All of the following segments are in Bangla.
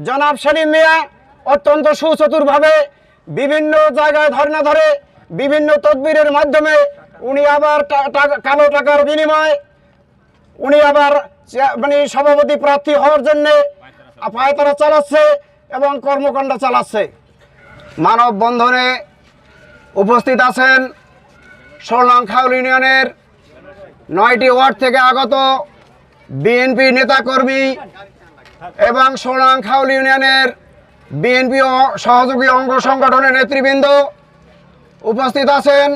জনাব সেলিম মিয়া অত্যন্ত সুচতুরভাবে বিভিন্ন জায়গায় ধর্ণা ধরে বিভিন্ন তদবিরের মাধ্যমে উনি আবার কালো টাকার বিনিময়ে উনি আবার মানে সভাপতি প্রার্থী হওয়ার জন্য পায়তারা চালাচ্ছে এবং কর্মকাণ্ড চালাচ্ছে। মানববন্ধনে উপস্থিত আছেন সোনাখাউল ইউনিয়নের 9টি ওয়ার্ড থেকে আগত বিএনপি নেতাকর্মী এবং সোনাখাউল ইউনিয়নের বিএনপি ও সহযোগী অঙ্গ সংগঠনের নেতৃবৃন্দ, উপস্থিত আছেন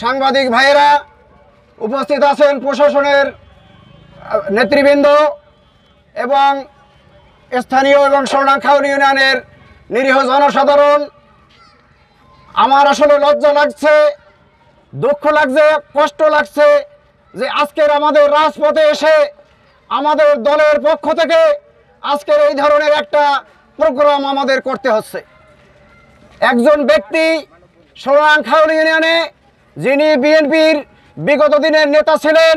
সাংবাদিক ভাইয়েরা, উপস্থিত আছেন প্রশাসনের নেতৃবৃন্দ এবং স্থানীয় এবং সোনাখাউল ইউনিয়নের নিরীহ জনসাধারণ। আমার আসলে লজ্জা লাগছে, দুঃখ লাগছে, কষ্ট লাগছে যে আজকের আমাদের রাজপথে এসে আমাদের দলের পক্ষ থেকে আজকের এই ধরনের একটা প্রোগ্রাম আমাদের করতে হচ্ছে। একজন ব্যক্তি সোনাখাউল ইউনিয়নে যিনি বিএনপির বিগত দিনের নেতা ছিলেন,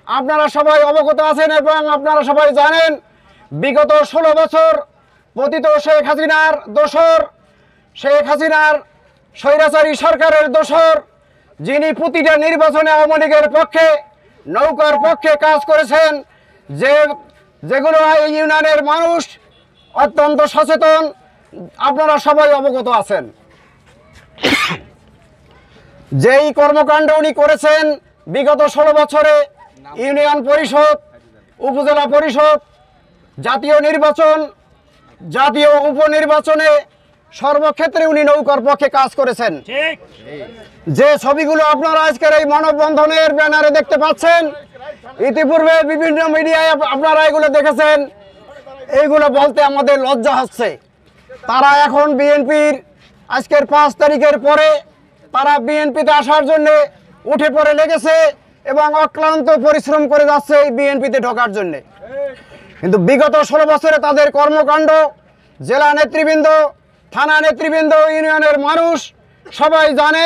আপনারা সবাই অবগত আছেন এবং আপনারা সবাই জানেন বিগত 16 বছর পতিত শেখ হাসিনার দোসর, শেখ হাসিনার স্বৈরাচারী সরকারের দোসর, যিনি প্রতিটা নির্বাচনে আওয়ামী লীগের পক্ষে নৌকার পক্ষে কাজ করেছেন, যেগুলো এই ইউনিয়নের মানুষ অত্যন্ত সচেতন, আপনারা সবাই অবগত আছেন। যেই কর্মকাণ্ড উনি করেছেন বিগত 16 বছরে ইউনিয়ন পরিষদ, উপজেলা পরিষদ, জাতীয় নির্বাচন, জাতীয় উপনির্বাচনে সর্বক্ষেত্রে উনি নৌকার পক্ষে কাজ করেছেন। যে ছবিগুলো আপনারা আজকের এই মানববন্ধনের ব্যানারে দেখতে পাচ্ছেন, ইতিপূর্বে বিভিন্ন মিডিয়ায় আপনারা এগুলো দেখেছেন। এইগুলো বলতে আমাদের লজ্জা হচ্ছে। তারা এখন বিএনপির আজকের 5 তারিখের পরে তারা বিএনপিতে আসার জন্য উঠে পড়ে লেগেছে এবং অক্লান্ত পরিশ্রম করে যাচ্ছে এই বিএনপিতে ঢোকার জন্য। কিন্তু বিগত 16 বছরে তাদের কর্মকাণ্ড, জেলা নেতৃবৃন্দ, থানা নেতৃবৃন্দ, ইউনিয়নের মানুষ সবাই জানে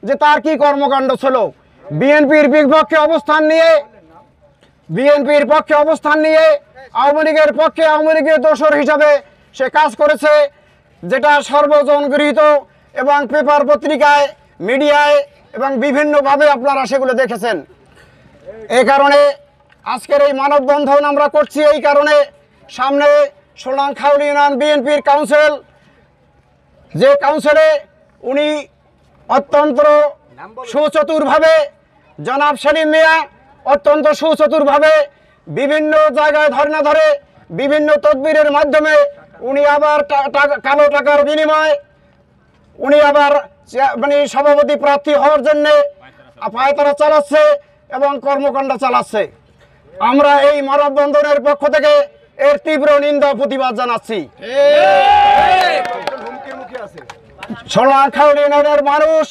যে তার কি কর্মকাণ্ড ছিল। বিএনপির বিপক্ষে অবস্থান নিয়ে আওয়ামী লীগের পক্ষে, আওয়ামী লীগের দোসর হিসাবে সে কাজ করেছে, যেটা সর্বজন গৃহীত এবং পেপার পত্রিকায়, মিডিয়ায় এবং বিভিন্নভাবে আপনারা সেগুলো দেখেছেন। এই কারণে আজকের এই মানববন্ধন আমরা করছি। এই কারণে সামনে সোনাখাউল ইউনিয়ন বিএনপির কাউন্সিল, যে কাউন্সিলে উনি অত্যন্ত সুচতুরভাবে জনাব সেলিম মিয়া অত্যন্ত সুচতুরভাবে বিভিন্ন জায়গায় ধর্ণা ধরে বিভিন্ন তদবিরের মাধ্যমে উনি আবার কালো টাকার বিনিময়ে উনি আবার মানে সভাপতি প্রার্থী হওয়ার জন্য পায়তারা চালাচ্ছে এবং কর্মকাণ্ড চালাচ্ছে। আমরা এই মানববন্ধনের পক্ষ থেকে এর তীব্র নিন্দা প্রতিবাদ জানাচ্ছি। সোনাখাউল ইউনিয়নের মানুষ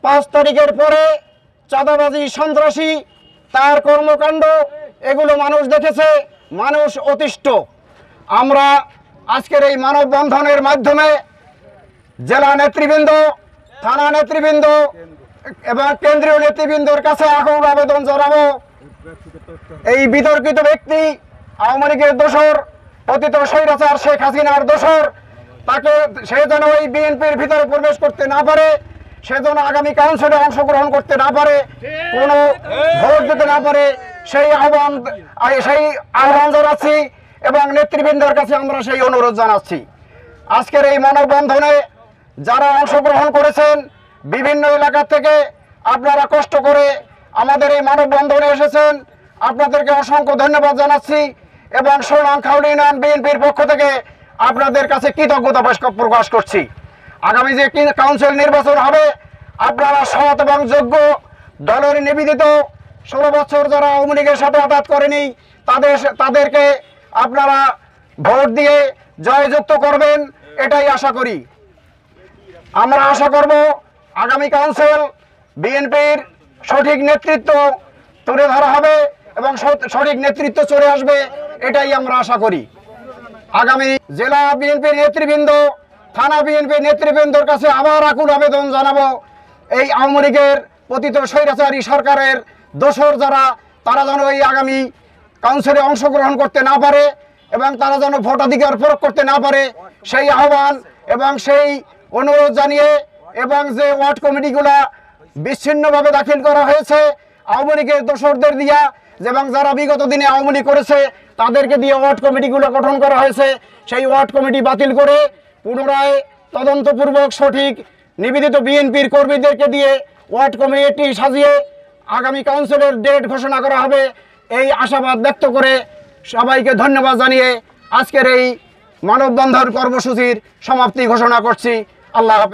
5 তারিখের পরে চাঁদাবাজি, সন্ত্রাসী, তার কর্মকাণ্ড এগুলো মানুষ দেখেছে, মানুষ অতিষ্ঠ। আমরা আজকের এই মানববন্ধনের মাধ্যমে জেলা নেতৃবৃন্দ, থানা নেতৃবৃন্দ এবং কেন্দ্রীয় নেতৃবৃন্দর কাছে এখন আবেদন জানাবো, এই বিতর্কিত ব্যক্তি আওয়ামী লীগের দোসর, পতিত স্বৈরাচার শেখ হাসিনার দোসর, তাকে সে যেন এই বিএনপির ভিতরে প্রবেশ করতে না পারে, সে যেন আগামী কাউন্সিলে অংশগ্রহণ করতে না পারে, কোনো ভোট দিতে না পারে, সেই আহ্বান জানাচ্ছি এবং নেতৃবৃন্দের কাছে আমরা সেই অনুরোধ জানাচ্ছি। আজকের এই মানববন্ধনে যারা অংশগ্রহণ করেছেন বিভিন্ন এলাকা থেকে, আপনারা কষ্ট করে আমাদের এই মানববন্ধনে এসেছেন, আপনাদেরকে অসংখ্য ধন্যবাদ জানাচ্ছি এবং সোনাখাউল ইউনিয়ন বিএনপির পক্ষ থেকে আপনাদের কাছে কৃতজ্ঞতা প্রকাশ করছি। আগামী যে কাউন্সিল নির্বাচন হবে, আপনারা সৎ এবং যোগ্য, দলের নিবেদিত, 16 বছর যারা আওয়ামী লীগের সাথে আঘাত করেনি তাদেরকে আপনারা ভোট দিয়ে জয়যুক্ত করবেন, এটাই আশা করি। আমরা আশা করব আগামী কাউন্সিল বিএনপির সঠিক নেতৃত্ব তুলে ধরা হবে এবং সঠিক নেতৃত্ব চলে আসবে, এটাই আমরা আশা করি। আগামী জেলা বিএনপির নেতৃবৃন্দ, থানা বিএনপির নেতৃবৃন্দর কাছে আবার আকুল আবেদন জানাবো, এই আওয়ামী লীগের পতিত স্বৈরাচারী সরকারের দোসর যারা, তারা যেন এই আগামী কাউন্সিলে অংশগ্রহণ করতে না পারে এবং তারা যেন ভোটাধিকার প্রয়োগ করতে না পারে সেই আহ্বান এবং সেই অনুরোধ জানিয়ে, এবং যে ওয়ার্ড কমিটিগুলা বিচ্ছিন্নভাবে দাখিল করা হয়েছে আওয়ামী লীগের দোসরদের দিয়া, এবং যারা বিগত দিনে আওয়ামী লীগ করেছে তাদেরকে দিয়ে ওয়ার্ড কমিটিগুলো গঠন করা হয়েছে, সেই ওয়ার্ড কমিটি বাতিল করে পুনরায় তদন্তপূর্বক সঠিক নিবেদিত বিএনপির কর্মীদেরকে দিয়ে ওয়ার্ড কমিটি সাজিয়ে আগামী কাউন্সিলের ডেট ঘোষণা করা হবে, এই আশাবাদ ব্যক্ত করে সবাইকে ধন্যবাদ জানিয়ে আজকের এই মানববন্ধন কর্মসূচির সমাপ্তি ঘোষণা করছি। আল্লাহ হাফেজ।